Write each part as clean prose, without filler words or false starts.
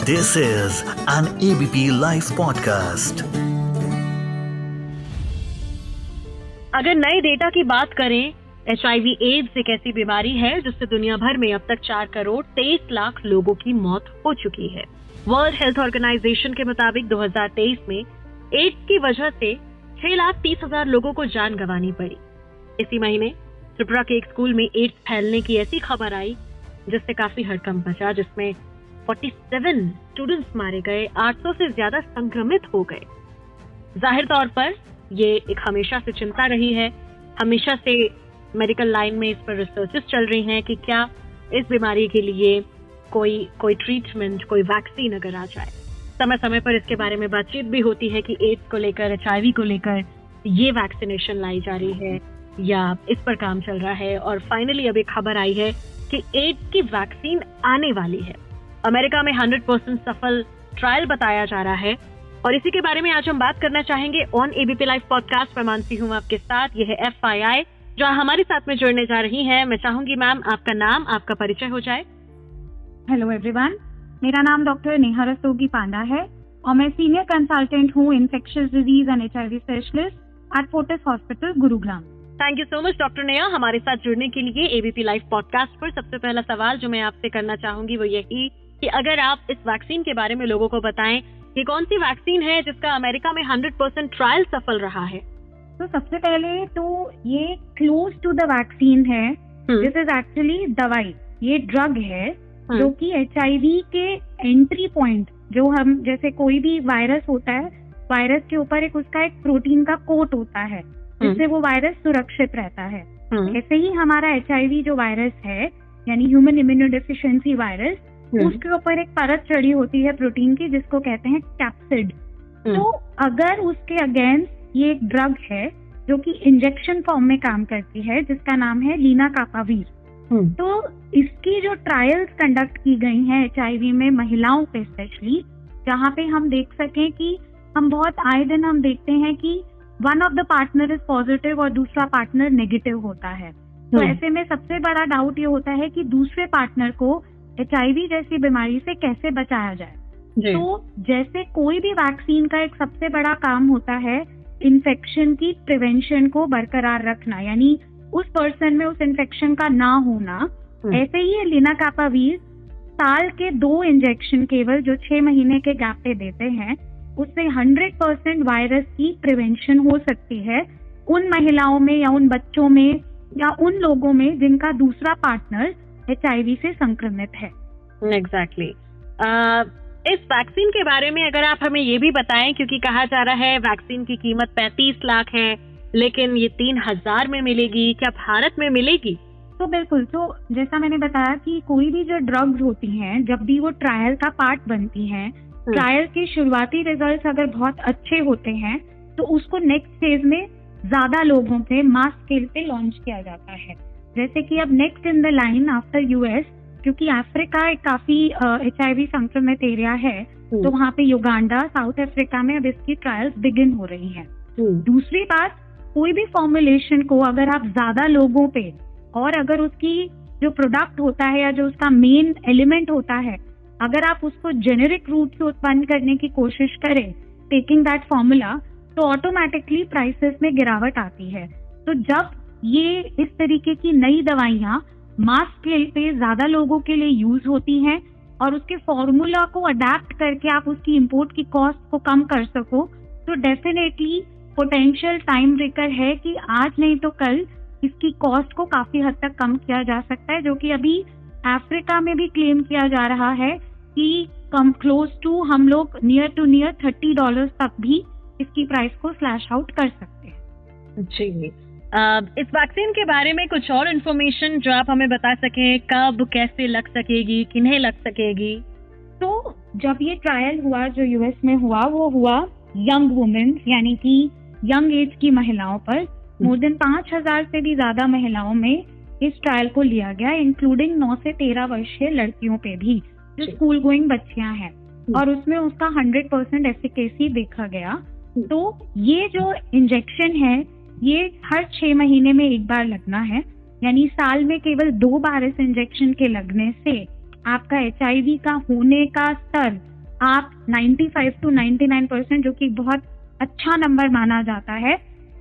This is an ABP Life podcast. अगर नए data की बात करें, HIV एड्स एक ऐसी बीमारी है जिससे दुनिया भर में अब तक 4 करोड़ 23 लाख लोगों की मौत हो चुकी है। वर्ल्ड हेल्थ ऑर्गेनाइजेशन के मुताबिक 2023 में एड्स की वजह से 6,30,000 लोगों को जान गंवानी पड़ी। इसी महीने त्रिपुरा के एक स्कूल में एड्स फैलने की ऐसी खबर आई जिससे काफी हड़कंप मचा, जिसमें 47 स्टूडेंट्स मारे गए, 800 से ज्यादा संक्रमित हो गए। जाहिर तौर पर ये एक हमेशा से चिंता रही है। हमेशा से मेडिकल लाइन में इस पर रिसर्चेस चल रही हैं कि क्या इस बीमारी के लिए कोई ट्रीटमेंट, कोई वैक्सीन अगर आ जाए। समय समय पर इसके बारे में बातचीत भी होती है कि एड्स को लेकर, HIV को लेकर ये वैक्सीनेशन लाई जा रही है या इस पर काम चल रहा है। और फाइनली अब एक खबर आई है कि एड्स की वैक्सीन आने वाली है। अमेरिका में 100% सफल ट्रायल बताया जा रहा है और इसी के बारे में आज हम बात करना चाहेंगे ऑन एबीपी लाइव पॉडकास्ट। मैं मानसी हूँ आपके साथ। यह है FYI जो हमारे साथ में जुड़ने जा रही हैं। मैं चाहूंगी मैम आपका नाम, आपका परिचय हो जाए। हेलो एवरीवन, मेरा नाम डॉक्टर नेहा रस्तोगी पांडा है और मैं सीनियर कंसल्टेंट हूँ infectious disease and HIV specialist at Fortis hospital Gurugram. Thank you so much doctor Neha हमारे साथ जुड़ने के लिए एबीपी लाइव पॉडकास्ट पर। सबसे पहला सवाल जो मैं आपसे करना चाहूंगी वो यही कि अगर आप इस वैक्सीन के बारे में लोगों को बताएं, ये कौन सी वैक्सीन है जिसका अमेरिका में 100% ट्रायल सफल रहा है। तो सबसे पहले तो ये क्लोज टू द वैक्सीन है। दिस इज एक्चुअली दवाई, ये ड्रग है जो कि HIV के एंट्री पॉइंट, जो हम जैसे कोई भी वायरस होता है, वायरस के ऊपर उसका एक प्रोटीन का कोट होता है जिससे वो वायरस सुरक्षित रहता है। ऐसे ही हमारा HIV जो वायरस है यानी ह्यूमन इम्यूनोडेफिशिएंसी वायरस, उसके ऊपर एक परत चढ़ी होती है प्रोटीन की जिसको कहते हैं कैप्सिड। तो अगर उसके अगेंस्ट ये एक ड्रग है जो कि इंजेक्शन फॉर्म में काम करती है जिसका नाम है लीनाकापावीर। तो इसकी जो ट्रायल्स कंडक्ट की गई हैं HIV में महिलाओं पे स्पेशली, जहाँ पे हम देख सकें कि हम बहुत आए दिन हम देखते हैं कि one of the partner is positive और दूसरा पार्टनर नेगेटिव होता है। तो ऐसे में सबसे बड़ा डाउट ये होता है कि दूसरे पार्टनर को HIV जैसी बीमारी से कैसे बचाया जाए। तो जैसे कोई भी वैक्सीन का एक सबसे बड़ा काम होता है इन्फेक्शन की प्रिवेंशन को बरकरार रखना, यानी उस पर्सन में उस इन्फेक्शन का ना होना, ऐसे ही लीनाकापावीर साल के 2 इंजेक्शन केवल जो 6 महीने के गैप पे देते हैं, उससे 100% वायरस की प्रिवेंशन हो सकती है उन महिलाओं में या उन बच्चों में या उन लोगों में जिनका दूसरा पार्टनर HIV से संक्रमित है। एग्जैक्टली। इस वैक्सीन के बारे में अगर आप हमें ये भी बताएं, क्योंकि कहा जा रहा है वैक्सीन की कीमत 35 लाख है लेकिन ये 3,000 में मिलेगी, क्या भारत में मिलेगी? तो बिल्कुल, तो जैसा मैंने बताया कि कोई भी जो ड्रग्स होती हैं जब भी वो ट्रायल का पार्ट बनती हैं, ट्रायल के शुरुआती रिजल्ट्स अगर बहुत अच्छे होते हैं तो उसको नेक्स्ट फेज में ज्यादा लोगों पे मास स्केल पे लॉन्च किया जाता है। जैसे कि अब next in the line after US, क्योंकि अफ्रीका एक काफी HIV संक्रमित एरिया है, तो वहाँ पे युगांडा, साउथ अफ्रीका में अब इसकी ट्रायल्स बिगिन हो रही हैं। दूसरी बात, कोई भी फॉर्मुलेशन को अगर आप ज्यादा लोगों पे और अगर उसकी जो प्रोडक्ट होता है या जो उसका मेन एलिमेंट होता है, अगर आप उसको जेनेरिक रूट से उत्पन्न करने की कोशिश करें टेकिंग दैट फॉर्मूला, तो ऑटोमेटिकली प्राइसेस में गिरावट आती है। तो जब ये इस तरीके की नई दवाइयाँ मास स्केल पे ज्यादा लोगों के लिए यूज होती हैं और उसके फॉर्मूला को अडेप्ट करके आप उसकी इंपोर्ट की कॉस्ट को कम कर सको, तो डेफिनेटली पोटेंशियल टाइम ब्रेकर है कि आज नहीं तो कल इसकी कॉस्ट को काफी हद तक कम किया जा सकता है, जो कि अभी अफ्रीका में भी क्लेम किया जा रहा है कि कम क्लोज टू हम लोग नियर टू नियर $30 तक भी इसकी प्राइस को स्लैश आउट कर सकते हैं। जी, इस वैक्सीन के बारे में कुछ और इन्फॉर्मेशन जो आप हमें बता सकें, कब कैसे लग सकेगी, किन्हें लग सकेगी? तो जब ये ट्रायल हुआ जो US में हुआ, वो हुआ यंग वुमेन यानी कि यंग एज की महिलाओं पर। मोर देन 5,000 से भी ज्यादा महिलाओं में इस ट्रायल को लिया गया, इंक्लूडिंग 9 से 13 वर्षीय लड़कियों पे भी जो स्कूल गोइंग बच्चियां हैं, और उसमें उसका 100% एफिकेसी देखा गया। तो ये जो इंजेक्शन है ये हर 6 महीने में एक बार लगना है, यानी साल में केवल 2 बार इस इंजेक्शन के लगने से आपका HIV का होने का स्तर आप 95 to 99% जो कि बहुत अच्छा नंबर माना जाता है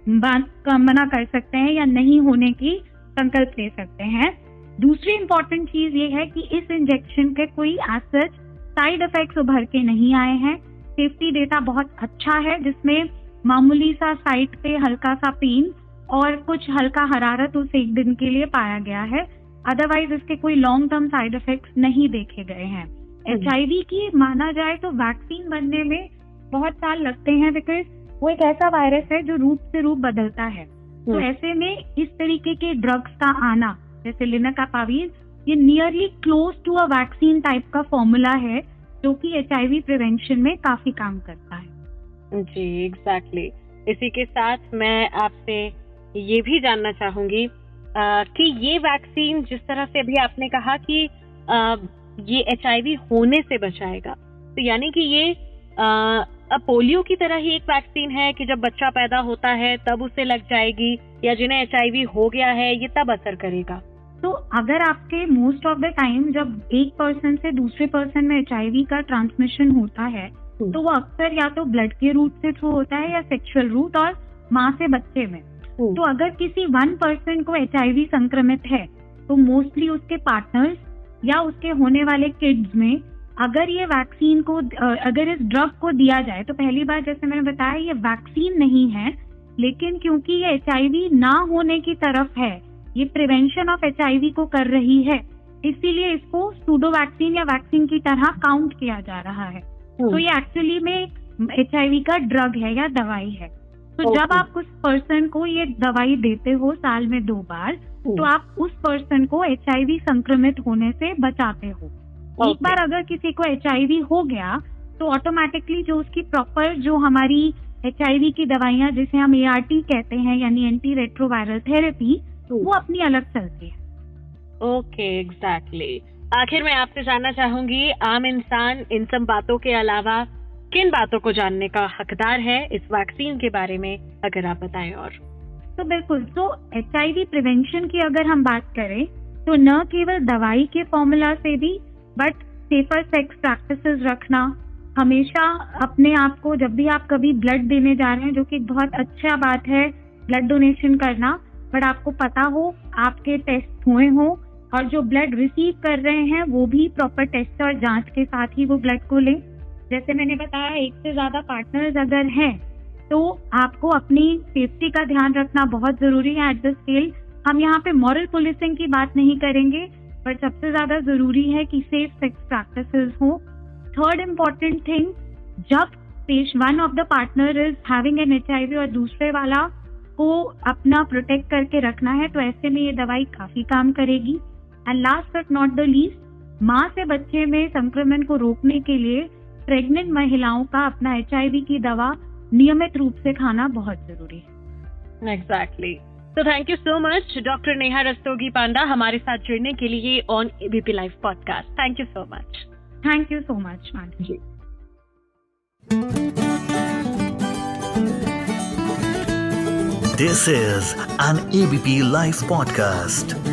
मना कर सकते हैं या नहीं होने की संकल्प ले सकते हैं। दूसरी इम्पोर्टेंट चीज ये है कि इस इंजेक्शन के कोई एज साइड इफेक्ट्स उभर के नहीं आए हैं। सेफ्टी डेटा बहुत अच्छा है, जिसमें मामूली सा साइट पे हल्का सा पेन और कुछ हल्का हरारत उस एक दिन के लिए पाया गया है। अदरवाइज इसके कोई लॉन्ग टर्म साइड इफेक्ट्स नहीं देखे गए हैं। HIV की माना जाए तो वैक्सीन बनने में बहुत साल लगते हैं, बिकॉज वो एक ऐसा वायरस है जो रूप से रूप बदलता है। तो ऐसे में इस तरीके के ड्रग्स का आना, जैसे लिनाकापाविर, ये nearly close to a vaccine type का फॉर्मूला है जो कि HIV प्रिवेंशन में काफी काम करता है। जी एग्जैक्टली। इसी के साथ मैं आपसे ये भी जानना चाहूंगी कि ये वैक्सीन जिस तरह से अभी आपने कहा कि ये HIV होने से बचाएगा, तो यानी कि ये अब पोलियो की तरह ही एक वैक्सीन है कि जब बच्चा पैदा होता है तब उसे लग जाएगी, या जिन्हें HIV हो गया है ये तब असर करेगा? तो अगर आपके मोस्ट ऑफ द टाइम जब एक पर्सन से दूसरे पर्सन में HIV का ट्रांसमिशन होता है तो वो अक्सर या तो ब्लड के रूट से थ्रू होता है या सेक्सुअल रूट और माँ से बच्चे में। तो अगर किसी वन पर्सन को HIV संक्रमित है तो मोस्टली उसके पार्टनर्स या उसके होने वाले किड्स में अगर ये वैक्सीन को अगर इस ड्रग को दिया जाए, तो पहली बार जैसे मैंने बताया ये वैक्सीन नहीं है, लेकिन क्योंकि ये HIV ना होने की तरफ है, ये प्रिवेंशन ऑफ HIV को कर रही है, इसीलिए इसको सूडो वैक्सीन या वैक्सीन की तरह काउंट किया जा रहा है। तो ये एक्चुअली में HIV का ड्रग है या दवाई है। तो जब आप उस पर्सन को ये दवाई देते हो साल में 2 बार, तो आप उस पर्सन को HIV संक्रमित होने से बचाते हो। एक बार अगर किसी को HIV हो गया तो ऑटोमेटिकली जो उसकी प्रॉपर जो हमारी HIV की दवाइयाँ जिसे हम ART कहते हैं यानी एंटी रेट्रोवायरल थेरेपी, वो अपनी अलग चलती है। Okay exactly. आखिर मैं आपसे जानना चाहूंगी, आम इंसान इन सब बातों के अलावा किन बातों को जानने का हकदार है इस वैक्सीन के बारे में, अगर आप बताएं। और तो बिल्कुल, तो HIV प्रिवेंशन की अगर हम बात करें तो न केवल दवाई के फॉर्मूला से भी बट सेफर सेक्स प्रैक्टिसेस रखना, हमेशा अपने आप को जब भी आप कभी ब्लड देने जा रहे हैं, जो कि बहुत अच्छा बात है ब्लड डोनेशन करना, बट आपको पता हो आपके टेस्ट हुए हो और जो ब्लड रिसीव कर रहे हैं वो भी प्रॉपर टेस्ट और जांच के साथ ही वो ब्लड को लें। जैसे मैंने बताया, एक से ज्यादा पार्टनर्स अगर हैं तो आपको अपनी सेफ्टी का ध्यान रखना बहुत जरूरी है। एट द स्केल हम यहाँ पे मॉरल पुलिसिंग की बात नहीं करेंगे, पर सबसे ज्यादा जरूरी है कि सेफ सेक्स प्रैक्टिसेस हो। थर्ड इम्पोर्टेंट थिंग, जब one of the partner is having an HIV और दूसरे वाला को अपना प्रोटेक्ट करके रखना है, तो ऐसे में ये दवाई काफी काम करेगी। And last but not the least, माँ से बच्चे में संक्रमण को रोकने के लिए प्रेग्नेंट महिलाओं का अपना HIV की दवा नियमित रूप से खाना बहुत जरूरी है। एग्जैक्टली। तो thank you so much doctor Neha Rastogi Panda हमारे साथ जुड़ने के लिए on ABP live podcast. Thank you so much. Thank you so much madam ji. This is an ABP Live podcast.